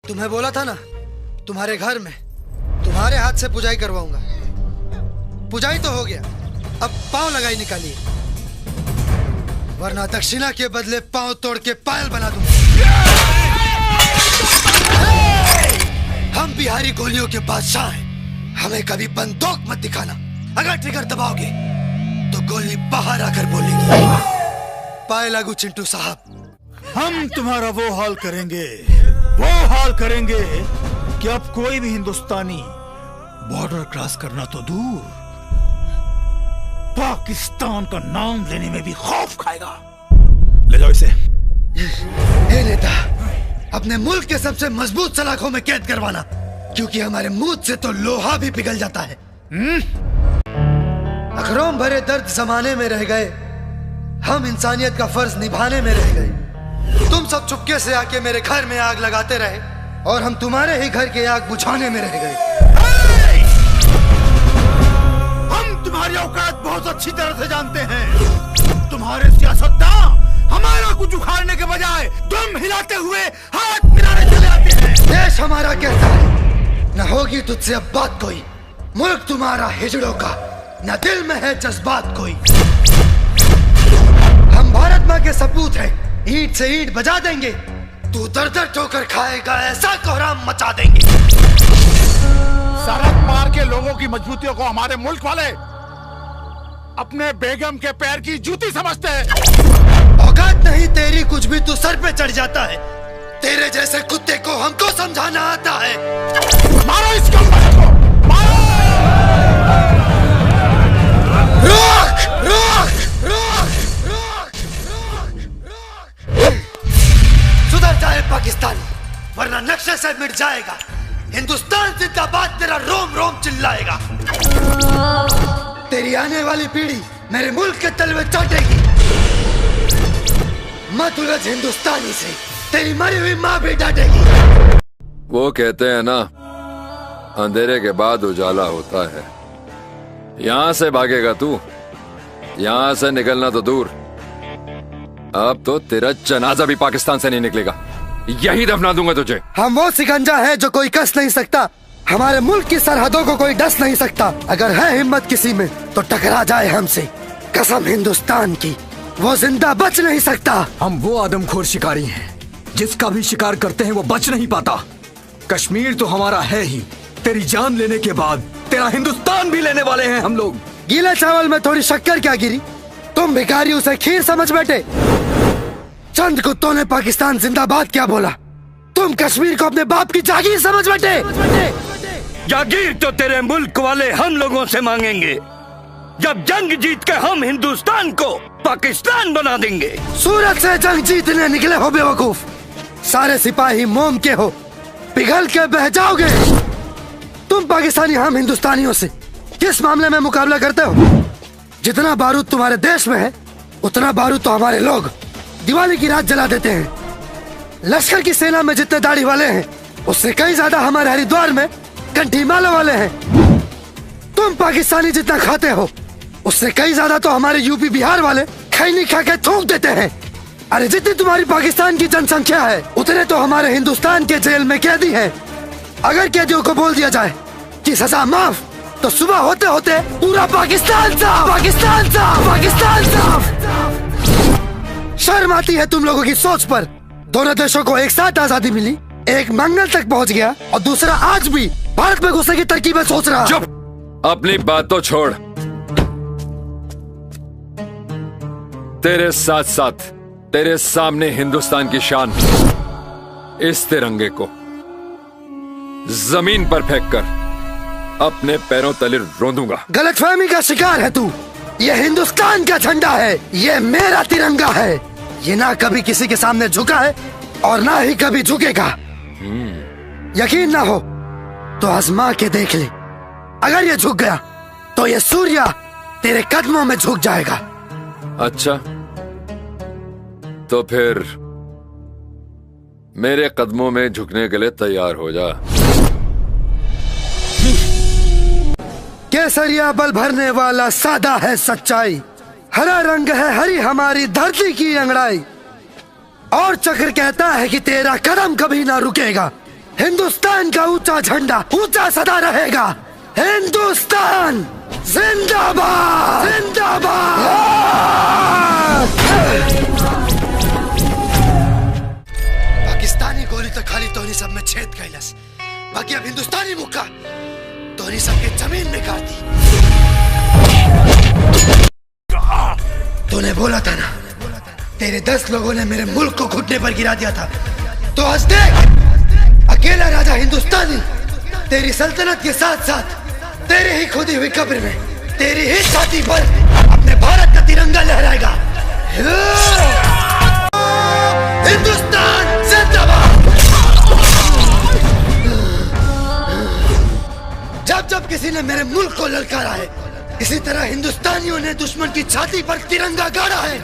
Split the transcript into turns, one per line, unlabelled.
तुम्हें बोला था ना, तुम्हारे घर में तुम्हारे हाथ से पुजाई करवाऊंगा। पुजाई तो हो गया, अब पांव लगाई निकालिए, वरना दक्षिणा के बदले पांव तोड़ के पायल बना दूंगा। हम बिहारी गोलियों के बादशाह हैं, हमें कभी बंदूक मत दिखाना। अगर ट्रिगर दबाओगे तो गोली बाहर आकर बोलेगी। पाए लागू चिंटू साहब।
हम तुम्हारा वो हाल करेंगे कि अब कोई भी हिंदुस्तानी बॉर्डर क्रॉस करना तो दूर, पाकिस्तान का नाम लेने में भी खौफ खाएगा। ले जाओ इसे।
ये नेता, अपने मुल्क के सबसे मजबूत सलाखों में कैद करवाना, क्योंकि हमारे मुंह से तो लोहा भी पिघल जाता है। अखरों भरे दर्द जमाने में रह गए, हम इंसानियत का फर्ज निभाने में रह गए। तुम सब चुपके से आके मेरे घर में आग लगाते रहे और हम तुम्हारे ही घर के आग बुझाने में रह गए।
हम तुम्हारी औकात बहुत अच्छी तरह से जानते हैं। तुम्हारे सियासतदान हमारा कुछ उखाड़ने के बजाय दम हिलाते हुए हाथ मिलाने चले आते हैं।
देश हमारा कहता है, न होगी तुझसे अब बात कोई। मुल्क तुम्हारा हिजड़ों का, न दिल में है जज्बात कोई। हम भारत माँ के सपूत हैं, ईंट से ईंट बजा देंगे। तू दर दर ठोकर खाएगा, ऐसा कोहराम मचा देंगे।
सरहद पार के लोगों की मजबूतियों को हमारे मुल्क वाले अपने बेगम के पैर की जूती समझते हैं।
औकात नहीं तेरी कुछ भी, तू सर पे चढ़ जाता है। तेरे जैसे कुत्ते को हमको समझाना आता है।
मारो इस कंपनी को, मारो!
रोक रोक रोक रोक रोक रोक। सुधर जाए पाकिस्तानी, वरना नक्शे से मिट जाएगा। हिंदुस्तान जिंदाबाद तेरा रोम रोम चिल्लाएगा। तेरी आने वाली पीढ़ी मेरे मुल्क के तलवे चाटेगी। मत उलझ हिंदुस्तानी से, तेरी मरी हुई माँ भी डांटेगी।
वो कहते हैं ना, अंधेरे के बाद उजाला होता है। यहाँ से भागेगा तू, यहाँ से निकलना तो दूर, अब तो तेरा जनाजा भी पाकिस्तान से नहीं निकलेगा। यही दफना दूंगा तुझे।
हम वो सिकंजा है जो कोई कस नहीं सकता। हमारे मुल्क की सरहदों को कोई डस नहीं सकता। अगर है हिम्मत किसी में तो टकरा जाए हमसे। कसम हिंदुस्तान की, वो जिंदा बच नहीं सकता।
हम वो आदमखोर शिकारी हैं, जिसका भी शिकार करते हैं वो बच नहीं पाता। कश्मीर तो हमारा है ही, तेरी जान लेने के बाद तेरा हिंदुस्तान भी लेने वाले हैं हम लोग।
गीले चावल में थोड़ी शक्कर क्या गिरी? तुम भिखारी उसे खीर समझ बैठे। चंद कुत्तों ने पाकिस्तान जिंदाबाद क्या बोला, तुम कश्मीर को अपने बाप की जागीर समझ बैठे।
जागीर तो तेरे मुल्क वाले हम लोगों से मांगेंगे, जब जंग जीत के हम हिंदुस्तान को पाकिस्तान बना देंगे।
सूरत से जंग जीतने निकले हो बेवकूफ। सारे सिपाही मोम के हो, पिघल के बह जाओगे। तुम पाकिस्तानी हम हिंदुस्तानियों से किस मामले में मुकाबला करते हो? जितना बारूद तुम्हारे देश में है, उतना बारूद तो हमारे लोग दिवाली की रात जला देते हैं। लश्कर की सेना में जितने दाढ़ी वाले हैं, उससे कई ज्यादा हमारे हरिद्वार में कंठी माला वाले हैं। तुम पाकिस्तानी जितना खाते हो, उससे कई ज्यादा तो हमारे यूपी बिहार वाले खैनी खा के थूक देते हैं। अरे जितनी तुम्हारी पाकिस्तान की जनसंख्या है, उतने तो हमारे हिंदुस्तान के जेल में कैदी हैं। अगर कैदियों को बोल दिया जाए कि सजा माफ, तो सुबह होते होते पूरा पाकिस्तान साफ, पाकिस्तान साफ, पाकिस्तान साफ। शर्म आती है तुम लोगों की सोच पर। दोनों देशों को एक साथ आजादी मिली, एक मंगल तक पहुंच गया और दूसरा आज भी भारत में घुसने की तरकीबें सोच रहा।
चुप, अपनी बात तो छोड़। तेरे साथ साथ तेरे सामने हिंदुस्तान की शान, इस तिरंगे को जमीन पर फेंककर अपने पैरों तले रोंदूंगा।
गलतफहमी का शिकार है तू। ये हिंदुस्तान का झंडा है, ये मेरा तिरंगा है। ये ना कभी किसी के सामने झुका है और ना ही कभी झुकेगा। यकीन ना हो तो आजमा के देख ले। अगर ये झुक गया तो ये सूर्य तेरे कदमों में झुक जाएगा।
अच्छा, तो फिर मेरे कदमों में झुकने के लिए तैयार हो जा।
केसरिया बल भरने वाला सादा है सच्चाई, हरा रंग है हरी हमारी धरती की अंगड़ाई। और चक्र कहता है कि तेरा कदम कभी ना रुकेगा। हिंदुस्तान का ऊंचा झंडा ऊंचा सदा रहेगा। हिंदुस्तान जिंदाबाद जिंदाबाद। पाकिस्तानी गोली तो खाली तोहनी सब में छेद कैलस, बाकी अब हिंदुस्तानी मुक्का तोहनी सबके जमीन में गाड़ दी। तूने बोला था ना, तेरे 10 लोगों ने मेरे मुल्क को घुटने पर गिरा दिया था, तो आज देख अकेला राजा हिंदुस्तानी तेरी सल्तनत के साथ साथ तेरी ही खोदी हुई कब्र में तेरी ही छाती पर अपने भारत का तिरंगा लहराएगा। हिंदुस्तान जिंदाबाद। जब जब किसी ने मेरे मुल्क को ललकारा है, इसी तरह हिंदुस्तानियों ने दुश्मन की छाती पर तिरंगा गाड़ा है।